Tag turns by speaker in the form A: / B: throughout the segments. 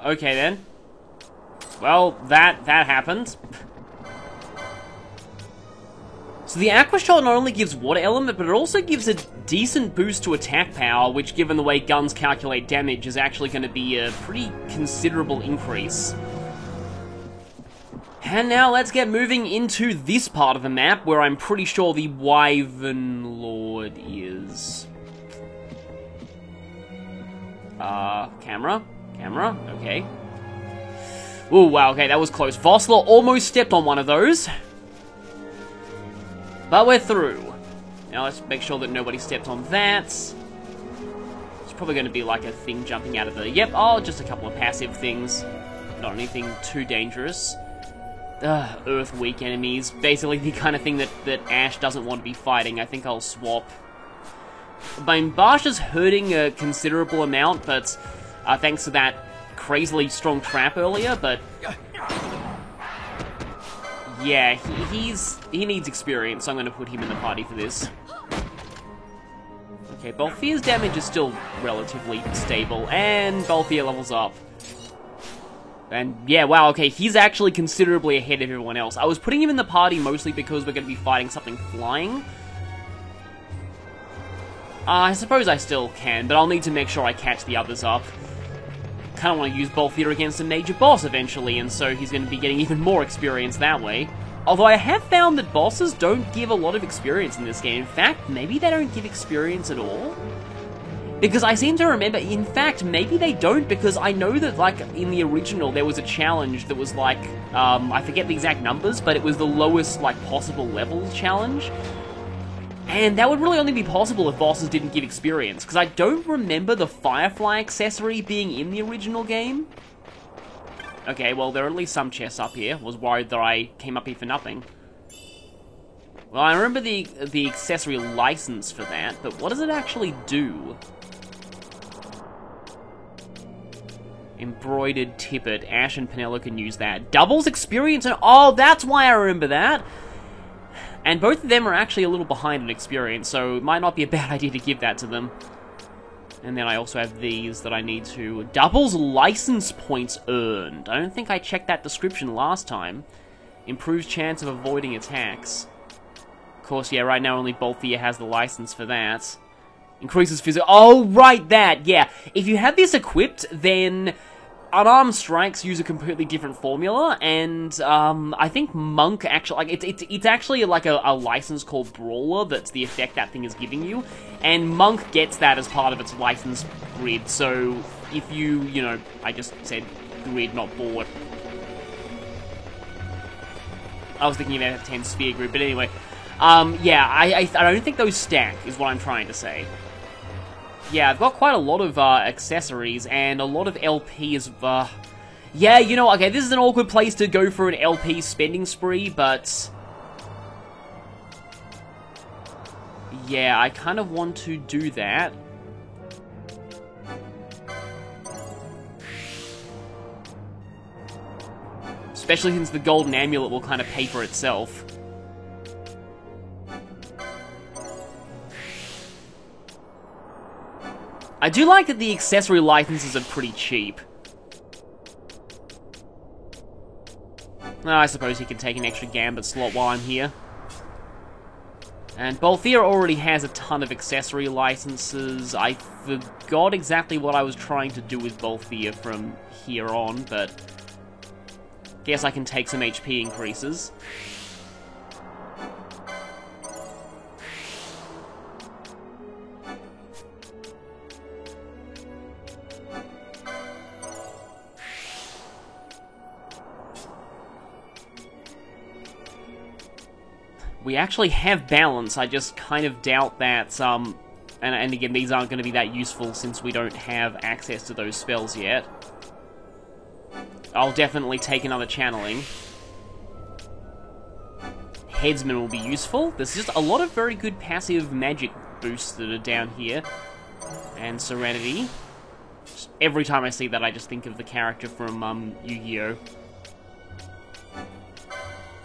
A: Okay then. Well, that happened. So the Aqua Shot not only gives water element, but it also gives a decent boost to attack power, which given the way guns calculate damage is actually going to be a pretty considerable increase. And now let's get moving into this part of the map, where I'm pretty sure the Wyvern Lord is. Camera, okay. Ooh, wow, okay, that was close. Vossler almost stepped on one of those. But we're through. Now let's make sure that nobody stepped on that. It's probably going to be like a thing jumping out of the... Yep, oh, just a couple of passive things. Not anything too dangerous. Earth-weak enemies. Basically the kind of thing that Ash doesn't want to be fighting. I think I'll swap. I mean, Barsh is hurting a considerable amount, but thanks to that crazily strong trap earlier, but... Yeah, he needs experience, so I'm going to put him in the party for this. Okay, Balthier's damage is still relatively stable, and Balthier levels up. And yeah, wow, okay, he's actually considerably ahead of everyone else. I was putting him in the party mostly because we're going to be fighting something flying. I suppose I still can, but I'll need to make sure I catch the others up. Kind of want to use Balthier against a major boss eventually, and so he's going to be getting even more experience that way. Although I have found that bosses don't give a lot of experience in this game. In fact, maybe they don't give experience at all? Because I seem to remember, in fact, maybe they don't, because I know that, like, in the original, there was a challenge that was, like, I forget the exact numbers, but it was the lowest, like, possible level challenge. And that would really only be possible if bosses didn't give experience, because I don't remember the Firefly accessory being in the original game. Okay, well, there are at least some chests up here. Was worried that I came up here for nothing. Well, I remember the accessory license for that, but what does it actually do? Embroidered tippet. Ash and Penelo can use that. Doubles experience and... Oh, that's why I remember that! And both of them are actually a little behind in experience, so it might not be a bad idea to give that to them. And then I also have these that I need to... Doubles license points earned. I don't think I checked that description last time. Improves chance of avoiding attacks. Of course, yeah, right now only Balthier has the license for that. Increases physical... Oh, right, that! Yeah. If you have this equipped, then... Unarmed strikes use a completely different formula, and I think Monk actually, like, it's actually like a license called Brawler that's the effect that thing is giving you, and Monk gets that as part of its license grid, so if you know, I just said grid, not board. I was thinking about a 10 sphere grid, but anyway, yeah, I don't think those stack, is what I'm trying to say. Yeah, I've got quite a lot of accessories and a lot of LPs. Yeah, you know, okay, this is an awkward place to go for an LP spending spree, but... Yeah, I kind of want to do that. Especially since the golden amulet will kind of pay for itself. I do like that the accessory licenses are pretty cheap. I suppose he can take an extra Gambit slot while I'm here. And Balthier already has a ton of accessory licenses. I forgot exactly what I was trying to do with Balthier from here on, but... guess I can take some HP increases. We actually have balance, I just kind of doubt that, and again, these aren't going to be that useful since we don't have access to those spells yet. I'll definitely take another channeling. Headsman will be useful. There's just a lot of very good passive magic boosts that are down here. And Serenity. Just every time I see that, I just think of the character from Yu-Gi-Oh!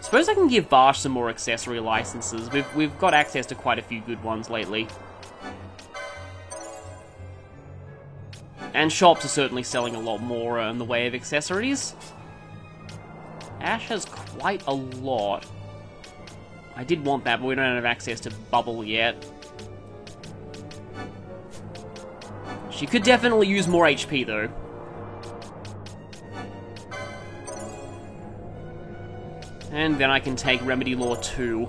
A: Suppose I can give Barsh some more accessory licenses. We've got access to quite a few good ones lately. And shops are certainly selling a lot more in the way of accessories. Ash has quite a lot. I did want that, but we don't have access to Bubble yet. She could definitely use more HP, though. And then I can take Remedy Law 2.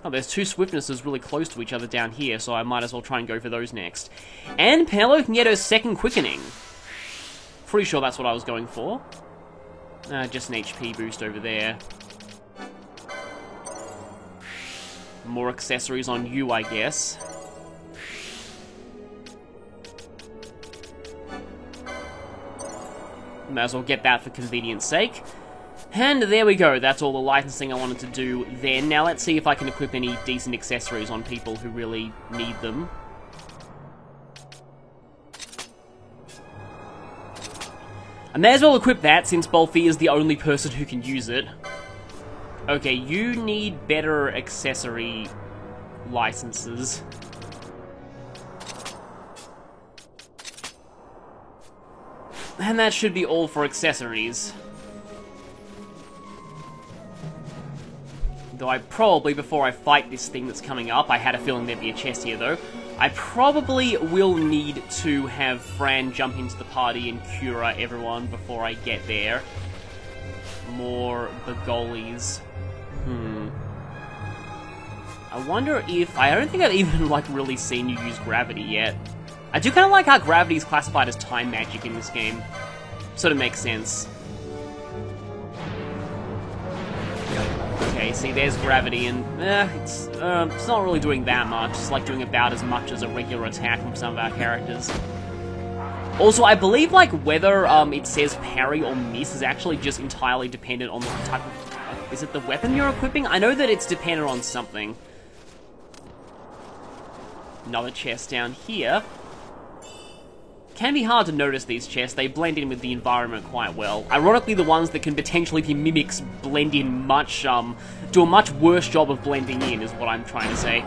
A: Oh, there's two Swiftnesses really close to each other down here, so I might as well try and go for those next. And Penelope can get her second Quickening. Pretty sure that's what I was going for. Just an HP boost over there. More accessories on you, I guess. Might as well get that for convenience sake. And there we go, that's all the licensing I wanted to do then. Now let's see if I can equip any decent accessories on people who really need them. I may as well equip that, since Bolfie is the only person who can use it. Okay, you need better accessory licenses. And that should be all for accessories. Though I probably, before I fight this thing that's coming up, I had a feeling there'd be a chest here though, I probably will need to have Fran jump into the party and cure everyone before I get there. More Begolis. I wonder if... I don't think I've even, like, really seen you use gravity yet. I do kind of like how gravity is classified as time magic in this game. Sort of makes sense. Okay, see, there's gravity, and it's not really doing that much. It's like doing about as much as a regular attack from some of our characters. Also, I believe, like, whether it says parry or miss is actually just entirely dependent on the type of... is it the weapon you're equipping? I know that it's dependent on something. Another chest down here. Can be hard to notice these chests, they blend in with the environment quite well. Ironically, the ones that can potentially be mimics blend in much, do a much worse job of blending in, is what I'm trying to say.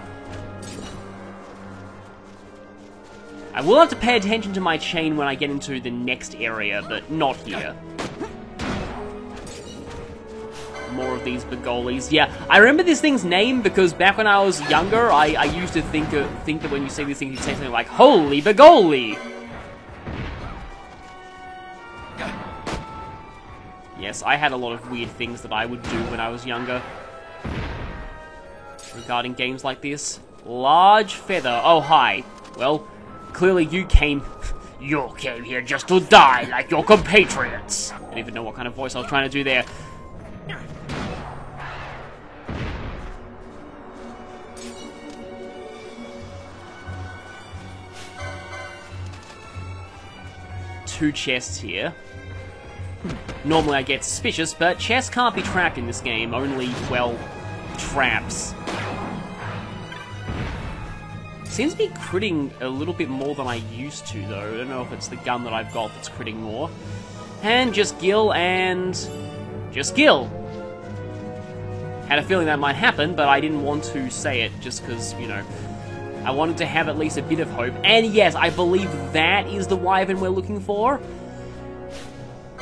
A: I will have to pay attention to my chain when I get into the next area, but not here. More of these Begolis. Yeah, I remember this thing's name because back when I was younger, I used to think that when you say these things, you'd say something like, "Holy Begoli!" Yes, I had a lot of weird things that I would do when I was younger regarding games like this. Large feather. Oh, hi. Well, clearly you came here just to die like your compatriots. I don't even know what kind of voice I was trying to do there. Two chests here. Normally I get suspicious, but chests can't be trapped in this game, only, well, traps. Seems to be critting a little bit more than I used to, though. I don't know if it's the gun that I've got that's critting more. And just Gil, and... just Gil! Had a feeling that might happen, but I didn't want to say it, just because, you know, I wanted to have at least a bit of hope. And yes, I believe that is the Wyvern we're looking for.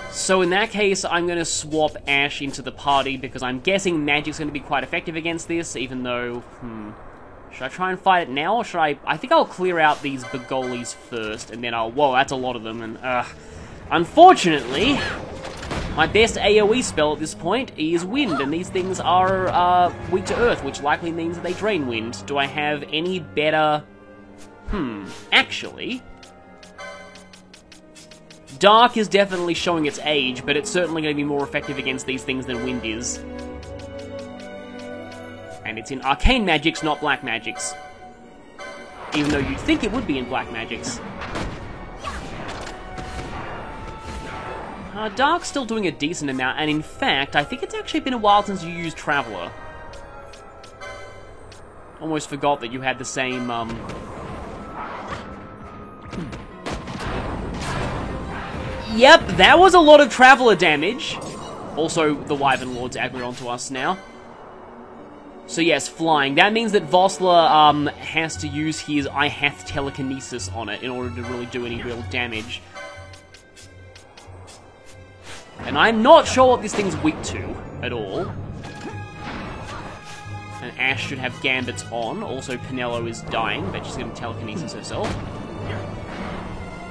A: So in that case, I'm going to swap Ash into the party, because I'm guessing magic's going to be quite effective against this, even though, should I try and fight it now, or should I... I think I'll clear out these Begolis first, and then I'll... Whoa, that's a lot of them, and, unfortunately, my best AoE spell at this point is Wind, and these things are, weak to Earth, which likely means that they drain Wind. Do I have any better... actually... Dark is definitely showing its age, but it's certainly going to be more effective against these things than Wind is. And it's in Arcane Magics, not Black Magics. Even though you'd think it would be in Black Magics. Dark's still doing a decent amount, and in fact, I think it's actually been a while since you used Traveler. Almost forgot that you had the same, Yep, that was a lot of Traveler damage. Also, the Wyvern Lord's aggroed onto us now. So yes, flying. That means that Vossler has to use his I Hath telekinesis on it in order to really do any real damage. And I'm not sure what this thing's weak to at all. And Ash should have Gambits on. Also, Penelo is dying, but she's going to telekinesis herself.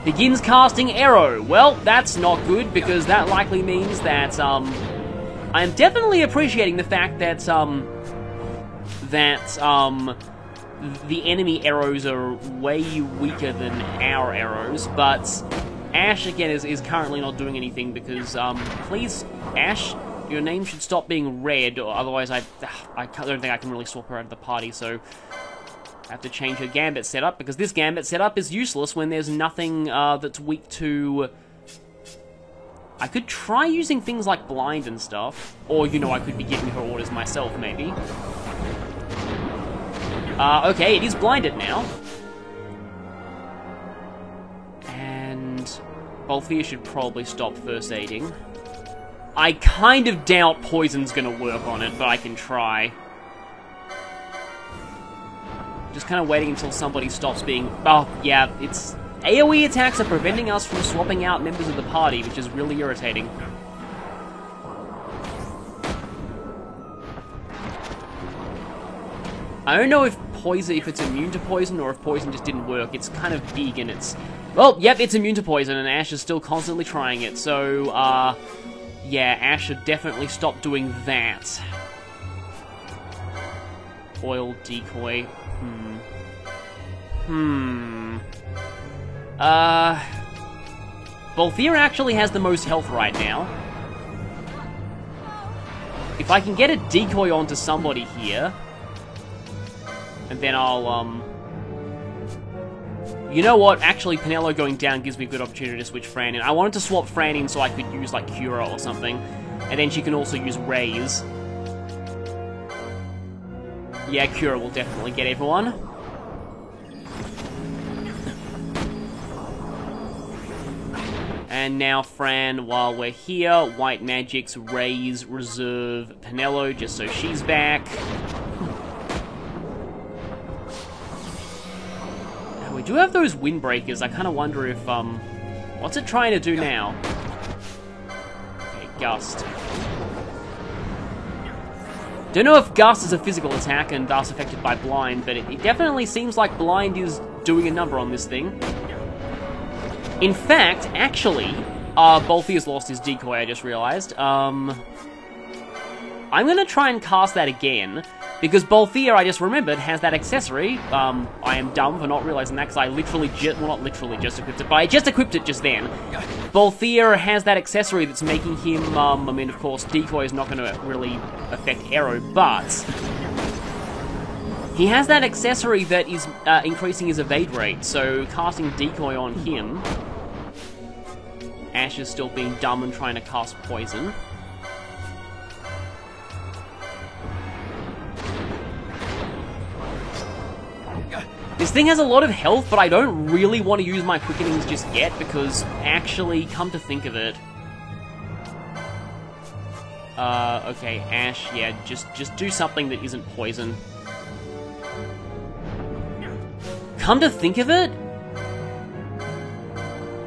A: Begins casting Arrow. Well, that's not good, because that likely means that, I'm definitely appreciating the fact that, the enemy arrows are way weaker than our arrows, but Ash, again, is currently not doing anything because, please, Ash, your name should stop being red, or otherwise I don't think I can really swap her out of the party, so I have to change her Gambit setup, because this Gambit setup is useless when there's nothing, that's weak to... I could try using things like Blind and stuff, or, you know, I could be giving her orders myself, maybe. Okay, it is blinded now. And Balthier should probably stop first aiding. I kind of doubt poison's gonna work on it, but I can try. Just kind of waiting until somebody stops being... Oh, yeah, it's... AoE attacks are preventing us from swapping out members of the party, which is really irritating. I don't know if it's immune to poison, or if poison just didn't work. It's kind of big, and it's... Well, yep, it's immune to poison, and Ash is still constantly trying it, so, yeah, Ash should definitely stop doing that. Oil decoy. Balthier actually has the most health right now. If I can get a decoy onto somebody here, and then I'll, you know what? Actually, Penelo going down gives me a good opportunity to switch Fran in. I wanted to swap Fran in so I could use, like, Cura or something. And then she can also use Raise. Yeah, Cura will definitely get everyone. And now Fran, while we're here, White Magic's Raise, Reserve Penelo, just so she's back. Now, we do have those Windbreakers. I kind of wonder if, what's it trying to do now? Okay, Gust. Don't know if Gust is a physical attack and thus affected by Blind, but it definitely seems like Blind is doing a number on this thing. In fact, actually, Balthier's lost his decoy, I just realized. I'm gonna try and cast that again, because Balthier, I just remembered, has that accessory. I am dumb for not realizing that, because I literally well, not literally just equipped it, but I just equipped it just then. Balthier has that accessory that's making him, I mean, of course, decoy is not gonna really affect Arrow, but he has that accessory that is increasing his evade rate, so casting decoy on him... Ash is still being dumb and trying to cast poison. This thing has a lot of health, but I don't really want to use my quickenings just yet, because actually, come to think of it... okay, Ash, yeah, just do something that isn't poison. Come to think of it,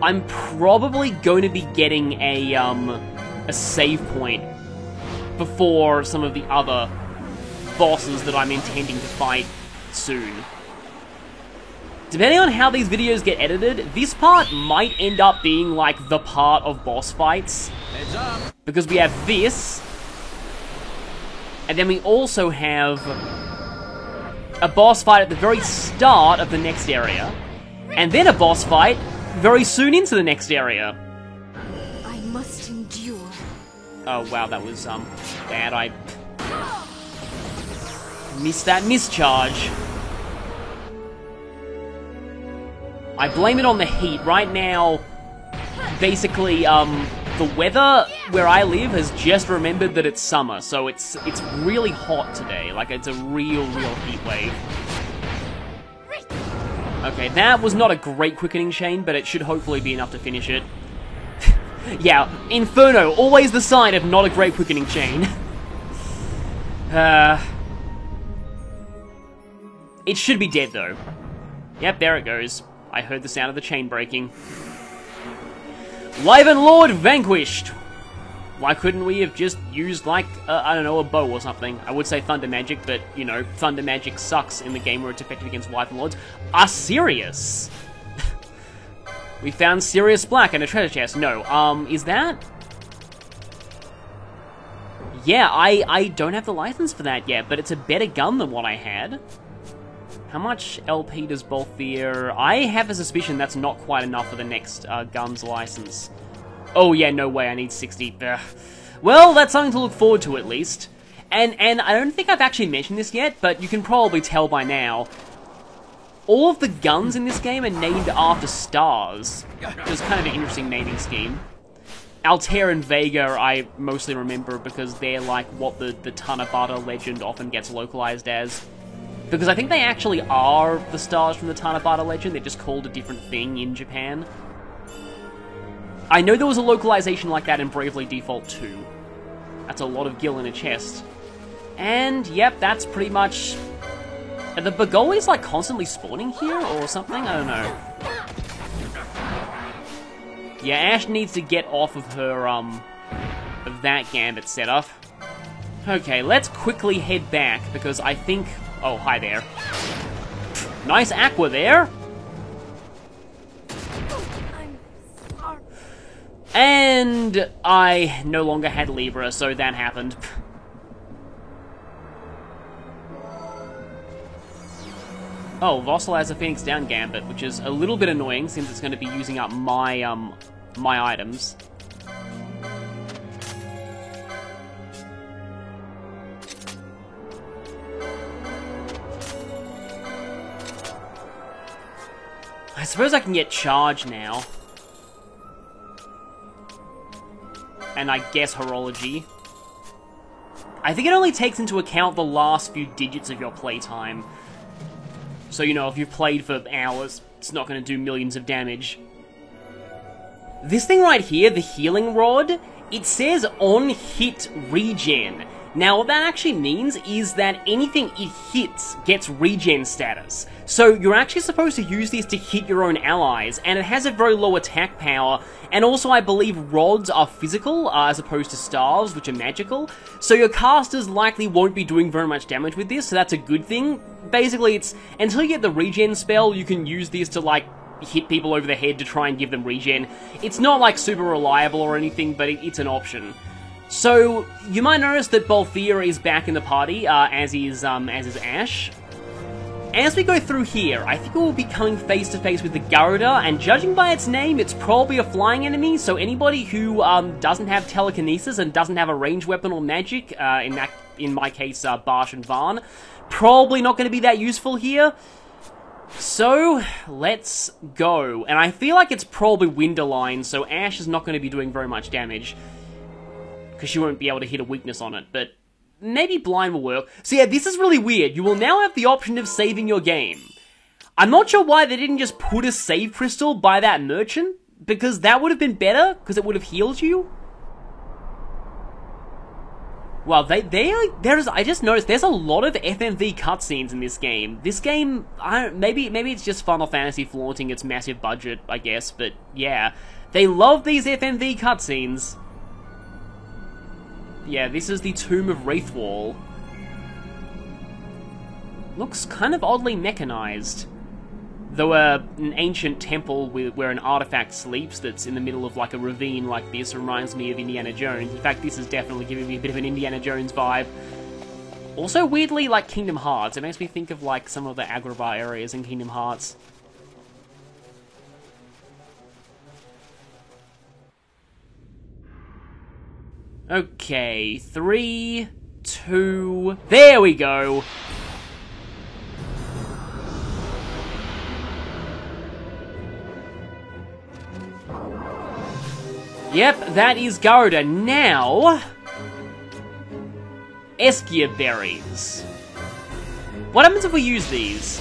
A: I'm probably going to be getting a save point before some of the other bosses that I'm intending to fight soon. Depending on how these videos get edited, this part might end up being like the part of boss fights. Heads up. Because we have this, and then we also have a boss fight at the very start of the next area, and then a boss fight very soon into the next area.
B: I must endure.
A: Oh wow, that was bad. I missed that mischarge. I blame it on the heat. Right now, basically, the weather where I live has just remembered that it's summer, so it's really hot today. Like, it's a real heat wave. Okay, that was not a great quickening chain, but it should hopefully be enough to finish it. Yeah, Inferno, always the sign of not a great quickening chain. It should be dead, though. Yep, there it goes. I heard the sound of the chain breaking. Wyvern Lord vanquished! Why couldn't we have just used, like, I don't know, a bow or something? I would say Thunder Magic, but, you know, Thunder Magic sucks in the game where it's effective against Wyvern Lords. Sirius! We found Sirius Black and a treasure chest. No, is that... Yeah, I don't have the license for that yet, but it's a better gun than what I had. How much LP does Balthier... I have a suspicion that's not quite enough for the next gun's license. Oh yeah, no way, I need 60. Ugh. Well, that's something to look forward to at least. And I don't think I've actually mentioned this yet, but you can probably tell by now. All of the guns in this game are named after stars, which is kind of an interesting naming scheme. Altair and Vega I mostly remember because they're like what the Tanabata legend often gets localized as. Because I think they actually are the stars from the Tanabata legend, they're just called a different thing in Japan. I know there was a localization like that in Bravely Default 2. That's a lot of gil in a chest. And, yep, that's pretty much... Are the Bergoglies, like, constantly spawning here or something? I don't know. Yeah, Ash needs to get off of her, of that Gambit setup. Okay, let's quickly head back, because I think... Oh, hi there. Nice aqua there! And I no longer had Libra, so that happened. Oh, Vossel has a Phoenix Down Gambit, which is a little bit annoying since it's going to be using up my, my items. I suppose I can get charged now. And I guess Horology. I think it only takes into account the last few digits of your playtime. So, you know, if you've played for hours, it's not going to do millions of damage. This thing right here, the Healing Rod, it says on hit regen. Now, what that actually means is that anything it hits gets regen status. So, you're actually supposed to use this to hit your own allies, and it has a very low attack power, and also I believe rods are physical, as opposed to staves, which are magical, so your casters likely won't be doing very much damage with this, so that's a good thing. Basically, it's, until you get the regen spell, you can use this to, like, hit people over the head to try and give them regen. It's not, like, super reliable or anything, but it's an option. So, you might notice that Balthier is back in the party, as is Ash. As we go through here, I think we will be coming face to face with the Garuda, and judging by its name, it's probably a flying enemy, so anybody who doesn't have telekinesis and doesn't have a ranged weapon or magic, in my case, Barsh and Varn, probably not going to be that useful here. So, let's go. And I feel like it's probably Winderline, so Ash is not going to be doing very much damage, because she won't be able to hit a weakness on it, but maybe Blind will work. So yeah, this is really weird. You will now have the option of saving your game. I'm not sure why they didn't just put a save crystal by that merchant, because that would have been better, because it would have healed you. Well, I just noticed there's a lot of FMV cutscenes in this game. This game, maybe it's just Final Fantasy flaunting its massive budget, I guess, but yeah. They love these FMV cutscenes. Yeah, this is the Tomb of Wraithwall. Looks kind of oddly mechanized. Though an ancient temple where an artifact sleeps that's in the middle of like a ravine like this reminds me of Indiana Jones. In fact, this is definitely giving me a bit of an Indiana Jones vibe. Also weirdly like Kingdom Hearts. It makes me think of like some of the Agrabah areas in Kingdom Hearts. Okay, 3, 2... There we go! Yep, that is Garuda. Now... Eskia Berries. What happens if we use these?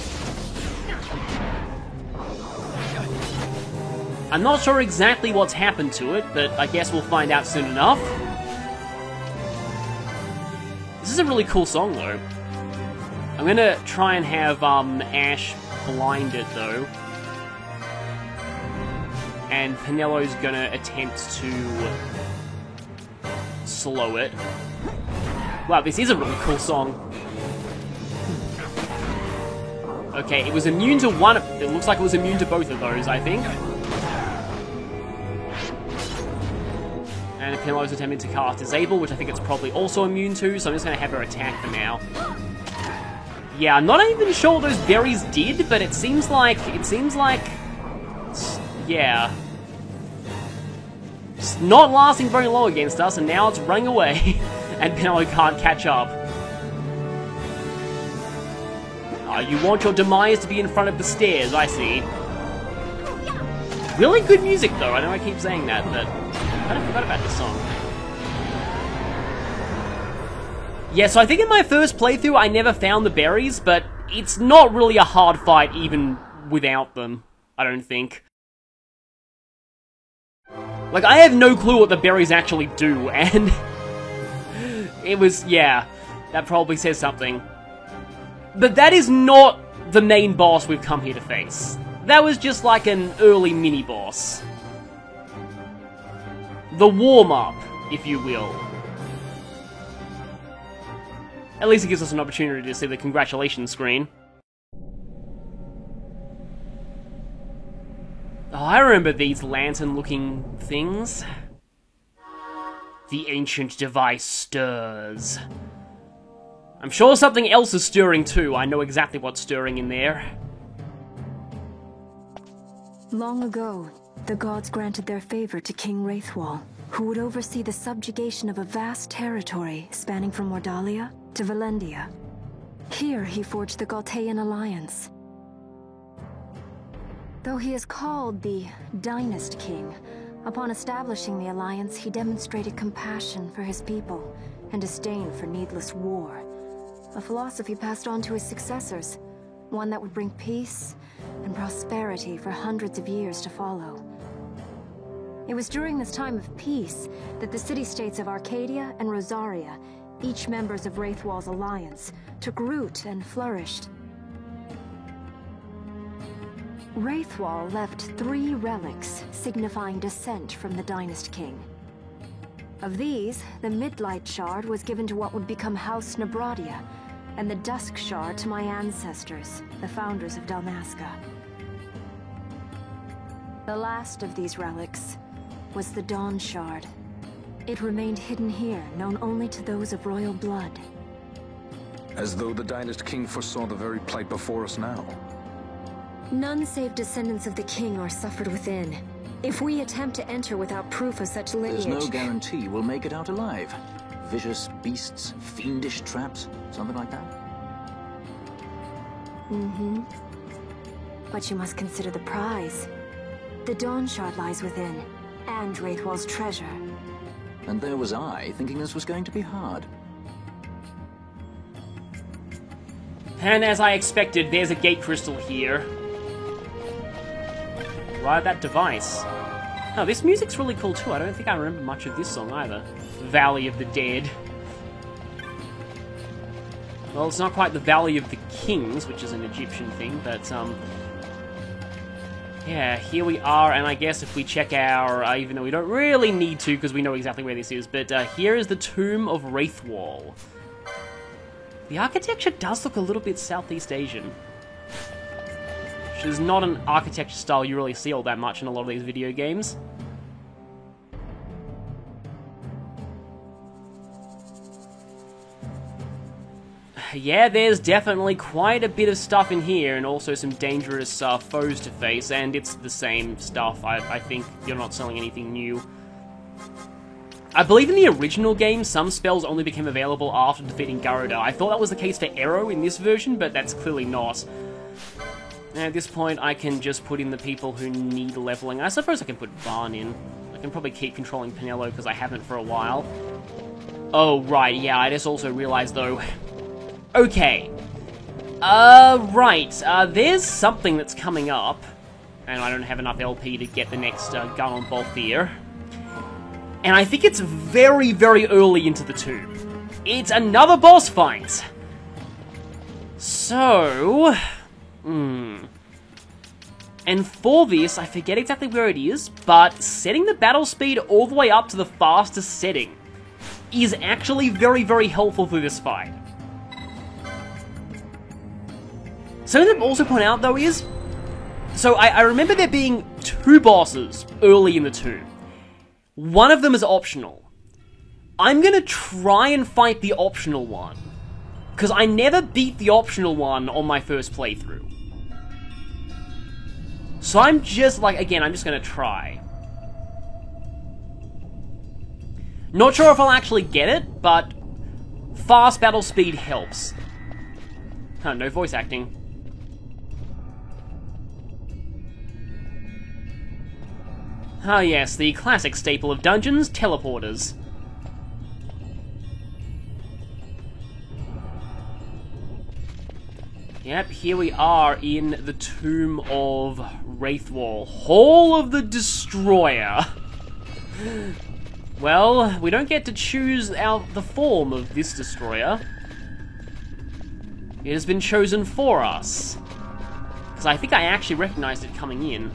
A: I'm not sure exactly what's happened to it, but I guess we'll find out soon enough. This is a really cool song, though. I'm gonna try and have Ash blinded, though. And Penello's gonna attempt to slow it. Wow, this is a really cool song. Okay, it was immune to one. It looks like it was immune to both of those, I think. And Penello's attempting to cast Disable, which I think it's probably also immune to, so I'm just going to have her attack for now. Yeah, I'm not even sure what those berries did, but it seems like... Yeah. It's not lasting very long against us, and now it's running away, and Penello can't catch up. You want your demise to be in front of the stairs, I see. Really good music, though. I know I keep saying that, but I kind of forgot about this song. Yeah, so I think in my first playthrough I never found the berries, but it's not really a hard fight even without them, I don't think. Like, I have no clue what the berries actually do, and it was, yeah, that probably says something. But that is not the main boss we've come here to face. That was just like an early mini-boss. The warm-up, if you will. At least it gives us an opportunity to see the congratulations screen. Oh, I remember these lantern-looking things. The ancient device stirs. I'm sure something else is stirring too. I know exactly what's stirring in there.
B: Long ago, the gods granted their favor to King Wraithwall, who would oversee the subjugation of a vast territory spanning from Mordalia to Valendia. Here he forged the Galtean Alliance. Though he is called the Dynast King, upon establishing the alliance he demonstrated compassion for his people and disdain for needless war. A philosophy passed on to his successors, one that would bring peace and prosperity for hundreds of years to follow. It was during this time of peace that the city-states of Arcadia and Rosaria, each members of Wraithwall's alliance, took root and flourished. Wraithwall left 3 relics signifying descent from the Dynast King. Of these, the Midlight Shard was given to what would become House Nabradia, and the Dusk Shard to my ancestors, the founders of Dalmasca. The last of these relics was the Dawn Shard. It remained hidden here, known only to those of royal blood.
C: As though the Dynast King foresaw the very plight before us now.
B: None save descendants of the king are suffered within. If we attempt to enter without proof of such lineage...
D: There's no guarantee we'll make it out alive. Vicious beasts, fiendish traps, something like that?
B: Mm-hmm. But you must consider the prize. The Dawn Shard lies within, and Wraithwall's treasure.
D: And there was I, thinking this was going to be hard.
A: And as I expected, there's a gate crystal here. Right at that device. Oh, this music's really cool too. I don't think I remember much of this song either. Valley of the Dead. Well, it's not quite the Valley of the Kings, which is an Egyptian thing, but, yeah, here we are, and I guess if we check our, even though we don't really need to, because we know exactly where this is, but here is the Tomb of Wraithwall. The architecture does look a little bit Southeast Asian. Which is not an architecture style you really see all that much in a lot of these video games. Yeah, there's definitely quite a bit of stuff in here, and also some dangerous foes to face, and it's the same stuff. I think you're not selling anything new. I believe in the original game, some spells only became available after defeating Garuda. I thought that was the case for Arrow in this version, but that's clearly not. And at this point, I can just put in the people who need leveling. I suppose I can put Vaan in. I can probably keep controlling Penello, because I haven't for a while. Oh, right, yeah, I just also realized, though... Okay. Right, there's something that's coming up. And I don't have enough LP to get the next gun on Balthier. And I think it's very, very early into the tomb. It's another boss fight. So... And for this, I forget exactly where it is, but setting the battle speed all the way up to the fastest setting is actually very, very helpful for this fight. Something to also point out, though, is... So, I remember there being 2 bosses early in the tomb. One of them is optional. I'm gonna try and fight the optional one, because I never beat the optional one on my first playthrough. So I'm just, like, again, I'm just gonna try. Not sure if I'll actually get it, but fast battle speed helps. Huh, no voice acting. Ah yes, the classic staple of dungeons, teleporters. Yep, here we are in the Tomb of Wraithwall. Hall of the Destroyer. Well, we don't get to choose the form of this destroyer. It has been chosen for us. Because I think I actually recognized it coming in.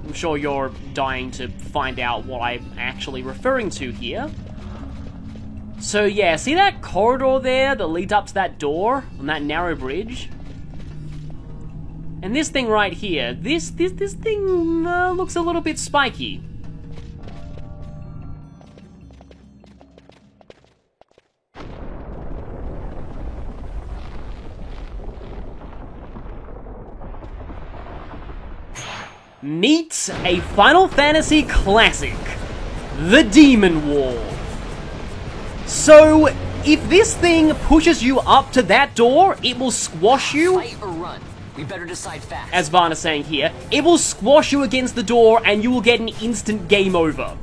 A: I'm sure you're dying to find out what I'm actually referring to here. So yeah, see that corridor there that leads up to that door on that narrow bridge? And this thing right here, this thing looks a little bit spiky. Meet a Final Fantasy classic, the Demon Wall. So, if this thing pushes you up to that door, it will squash you.
E: Fight or run? We better decide fast.
A: As Varna's saying here, it will squash you against the door and you will get an instant game over.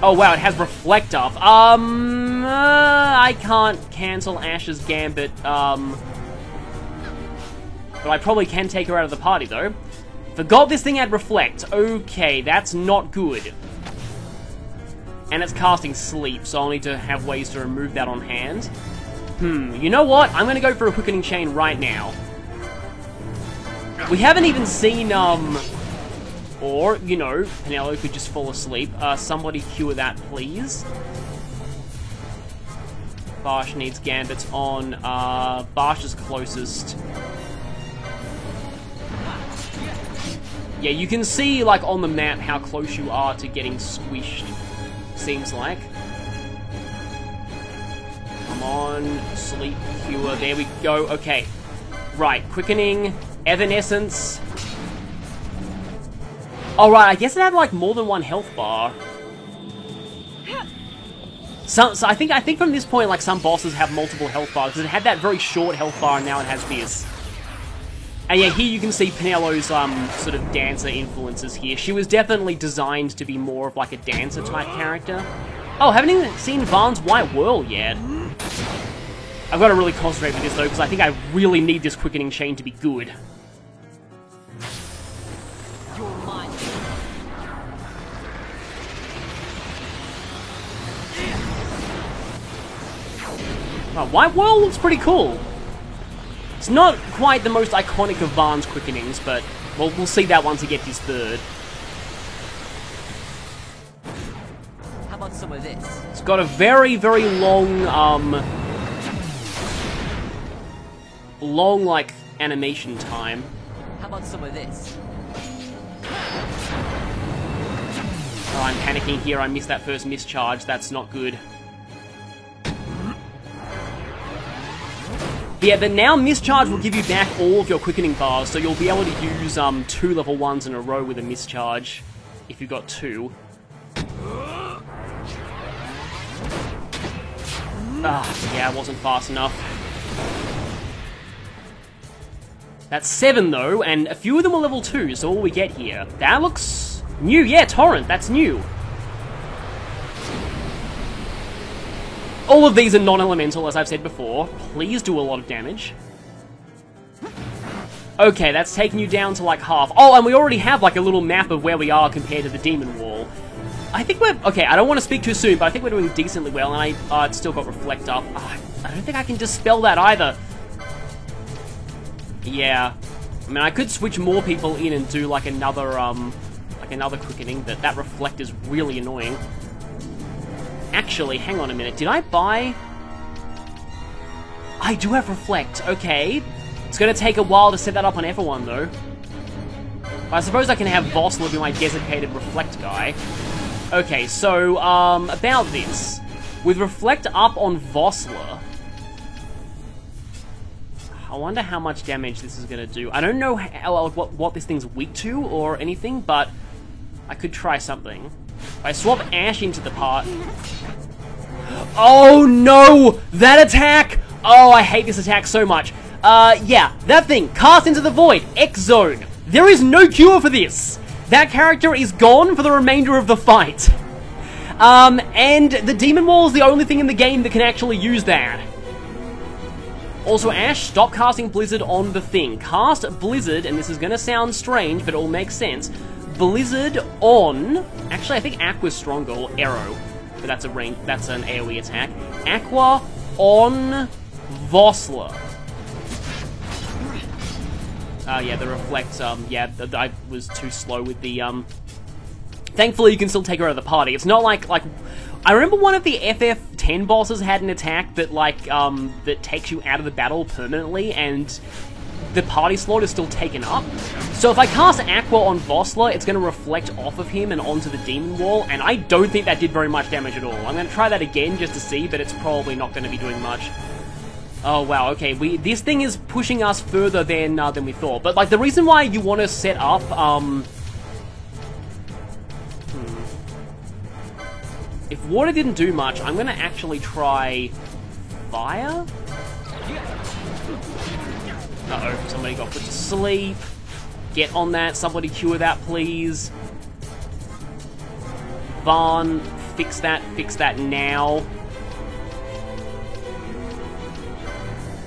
A: Oh wow, it has Reflector. I can't cancel Ash's Gambit, but I probably can take her out of the party, though. Forgot this thing had Reflect. Okay, that's not good. And it's casting Sleep, so I'll need to have ways to remove that on hand. You know what? I'm gonna go for a Quickening Chain right now. We haven't even seen, or, you know, Penelo could just fall asleep. Somebody cure that, please. Barsh needs Gambits on. Barsh is closest. Yeah, you can see, like, on the map how close you are to getting squished, seems like. Come on, Sleep, Cure, there we go, okay. Right, Quickening, Evanescence. Alright, I guess it had, like, more than one health bar. So I think from this point, like, some bosses have multiple health bars, because it had that very short health bar, and now it has this. And yeah, here you can see Penelo's sort of dancer influences here. She was definitely designed to be more of like a dancer type character. Oh, haven't even seen Vahn's White Whirl yet. I've got to really concentrate with this though, because I think I really need this Quickening Chain to be good.
E: You're mine.
A: Oh, White Whirl looks pretty cool. It's not quite the most iconic of Vahn's Quickenings, but we'll see that once he gets his third.
E: How about some of this?
A: It's got a very, very long, like, animation time.
E: How about some of this?
A: Oh, I'm panicking here. I missed that first mischarge. That's not good. Yeah, but now Mischarge will give you back all of your Quickening bars, so you'll be able to use 2 level 1s in a row with a Mischarge, if you've got 2. Ah, yeah, it wasn't fast enough. That's 7 though, and a few of them are level 2, so all we get here. That looks new, yeah, Torrent, that's new. All of these are non-elemental, as I've said before. Please do a lot of damage. Okay, that's taken you down to like half. Oh, and we already have like a little map of where we are compared to the Demon Wall. I think we're... Okay, I don't want to speak too soon, but I think we're doing decently well, and it's still got Reflect up. I don't think I can dispel that either. Yeah. I mean, I could switch more people in and do, like, another quickening, but that Reflect is really annoying. Actually, hang on a minute. Did I buy... I do have Reflect. Okay. It's going to take a while to set that up on everyone, though. I suppose I can have Vossler be my designated Reflect guy. Okay, so, about this. With Reflect up on Vossler, I wonder how much damage this is going to do. I don't know how, what this thing's weak to or anything, but I could try something. If I swap Ash into the part... Oh no! That attack! Oh, I hate this attack so much. Yeah, that thing, cast into the void, X-Zone. There is no cure for this! That character is gone for the remainder of the fight. And the Demon Wall is the only thing in the game that can actually use that. Also, Ash, stop casting Blizzard on the thing. Cast Blizzard, and this is gonna sound strange, but it all makes sense. Blizzard on... Actually, I think Aqua's stronger, or Arrow. But that's an AoE attack. Aqua on Vossler. Yeah, the Reflect, yeah, I was too slow with the, Thankfully, you can still take her out of the party. It's not like, I remember one of the FF10 bosses had an attack that, that takes you out of the battle permanently, and the party slot is still taken up. So if I cast Aqua on Vossler, it's going to reflect off of him and onto the Demon Wall, and I don't think that did very much damage at all. I'm going to try that again just to see, but it's probably not going to be doing much. Oh wow, okay, this thing is pushing us further than we thought. But, like, the reason why you want to set up, If water didn't do much, I'm gonna actually try fire? Uh-oh, somebody got put to sleep. Get on that, somebody cure that, please. Vaughn, fix that now.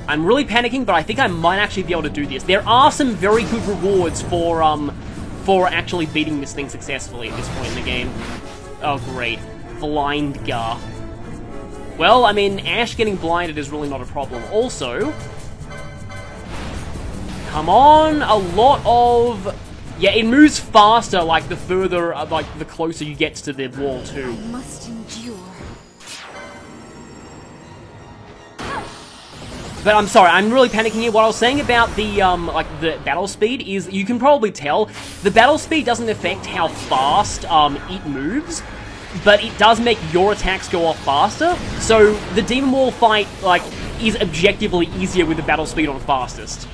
A: I'm really panicking, but I think I might actually be able to do this. There are some very good rewards for actually beating this thing successfully at this point in the game. Oh, great. Blind Gar. Well, I mean, Ash getting blinded is really not a problem. Also, come on, a lot of... Yeah, it moves faster, like, the further, like, the closer you get to the wall, too.
B: I must endure.
A: But I'm sorry, I'm really panicking here. What I was saying about the, like, the battle speed is, you can probably tell, the battle speed doesn't affect how fast, it moves, but it does make your attacks go off faster. So, the Demon Wall fight, like, is objectively easier with the battle speed on fastest.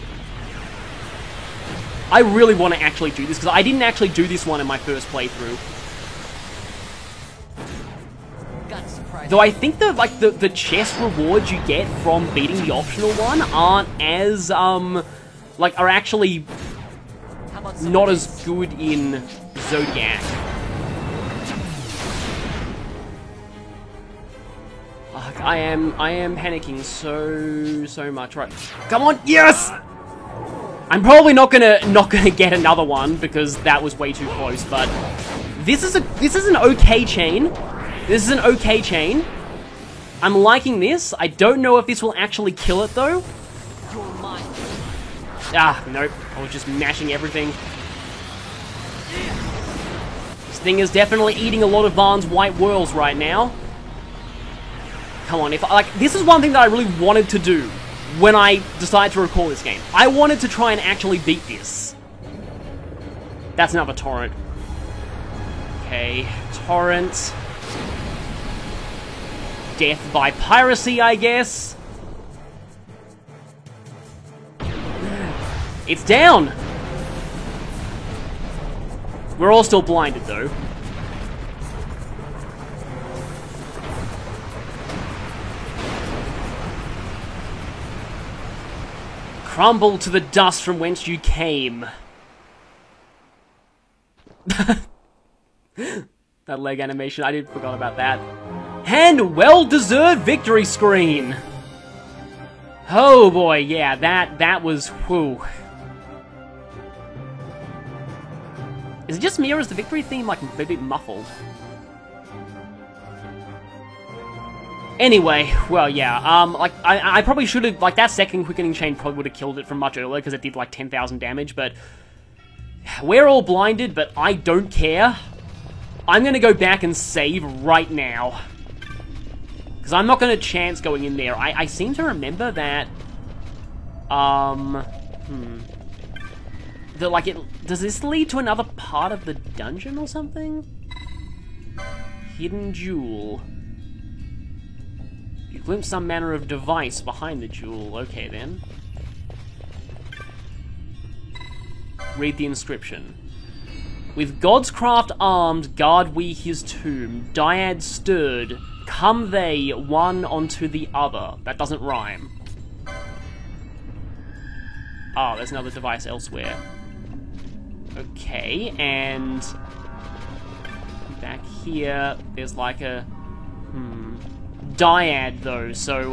A: I really want to actually do this, because I didn't actually do this one in my first playthrough. Though I think the chest rewards you get from beating the optional one aren't as, like, are actually not as good in Zodiac. I am panicking so much. Right, come on, yes! I'm probably not gonna get another one because that was way too close. But this is an okay chain. This is an okay chain. I'm liking this. I don't know if this will actually kill it though. Ah, nope. I was just mashing everything. This thing is definitely eating a lot of Vaughn's white whirls right now. Come on, this is one thing that I really wanted to do when I decided to record this game. I wanted to try and actually beat this. That's another torrent. Okay, torrent. Death by piracy, I guess. It's down! We're all still blinded, though. Crumble to the dust from whence you came. That leg animation, I forgot about that. And well-deserved victory screen! Oh boy, yeah, that was, whew. Is it just me or is the victory theme, like, a bit muffled? Anyway, well, yeah, like, I probably should have, like, that second quickening chain probably would have killed it from much earlier, because it did, like, 10,000 damage, but we're all blinded, but I don't care. I'm gonna go back and save right now. Because I'm not gonna chance going in there. I seem to remember that, does this lead to another part of the dungeon or something? Hidden jewel. You glimpse some manner of device behind the jewel. Okay, then. Read the inscription. With God's craft armed, guard we his tomb. Dyad stirred. Come they, one onto the other. That doesn't rhyme. Oh, there's another device elsewhere. Okay, and back here, there's like a dyad though, so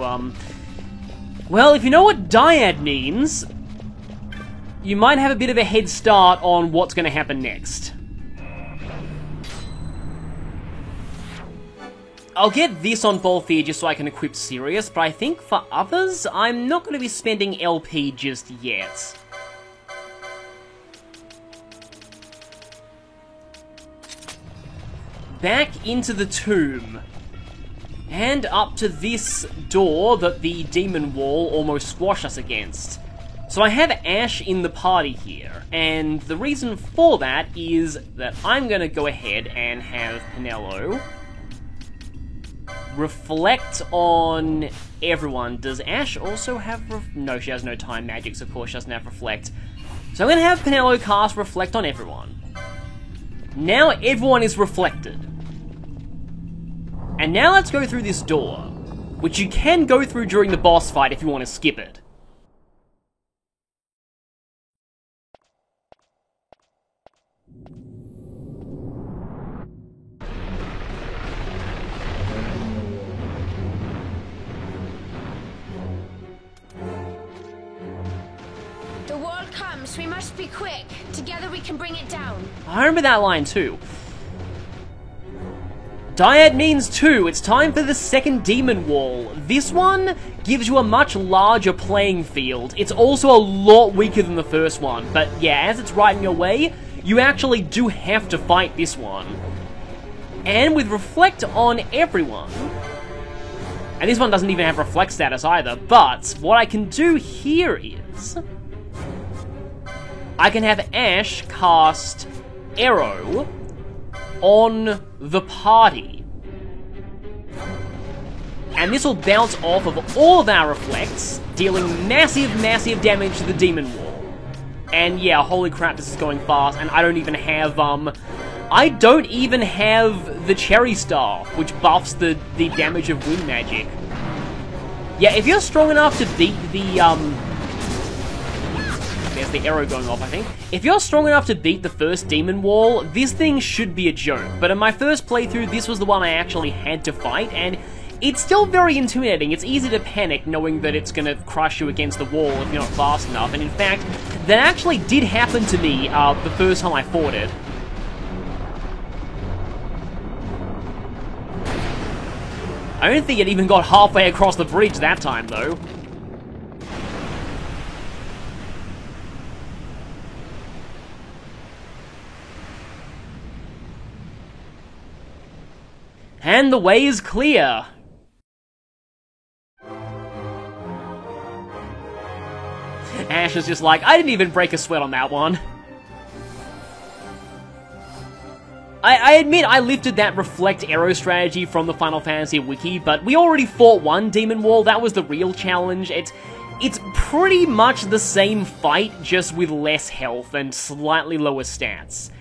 A: well, if you know what dyad means, you might have a bit of a head start on what's going to happen next. I'll get this on Balthier just so I can equip Sirius, but I think for others, I'm not going to be spending LP just yet. Back into the tomb. And up to this door that the demon wall almost squashed us against. So I have Ash in the party here, and the reason for that is that I'm going to go ahead and have Penelo reflect on everyone. Does Ash also have... No, she has no time magics, of course, she doesn't have reflect. So I'm going to have Penelo cast reflect on everyone. Now everyone is reflected. And now let's go through this door, which you can go through during the boss fight if you want to skip it.
F: The wall comes, we must be quick. Together we can bring it down.
A: I remember that line too. Dyad means 2, it's time for the second demon wall. This one gives you a much larger playing field. It's also a lot weaker than the first one, but yeah, as it's right in your way, you actually do have to fight this one. And with Reflect on everyone, and this one doesn't even have Reflect status either, but what I can do here is I can have Ash cast Arrow on the party. And this will bounce off of all of our reflects, dealing massive, massive damage to the demon wall. And yeah, holy crap, this is going fast, and I don't even have, the Cherry Staff, which buffs the damage of wind magic. Yeah, if you're strong enough to beat the, there's the arrow going off, I think. If you're strong enough to beat the first demon wall, this thing should be a joke. But in my first playthrough, this was the one I actually had to fight, and it's still very intimidating. It's easy to panic knowing that it's gonna crush you against the wall if you're not fast enough. And in fact, that actually did happen to me the first time I fought it. I don't think it even got halfway across the bridge that time, though. And the way is clear. Ash is just like, I didn't even break a sweat on that one. I admit I lifted that Reflect Arrow strategy from the Final Fantasy wiki, but we already fought one Demon Wall. That was the real challenge. It's pretty much the same fight, just with less health and slightly lower stats.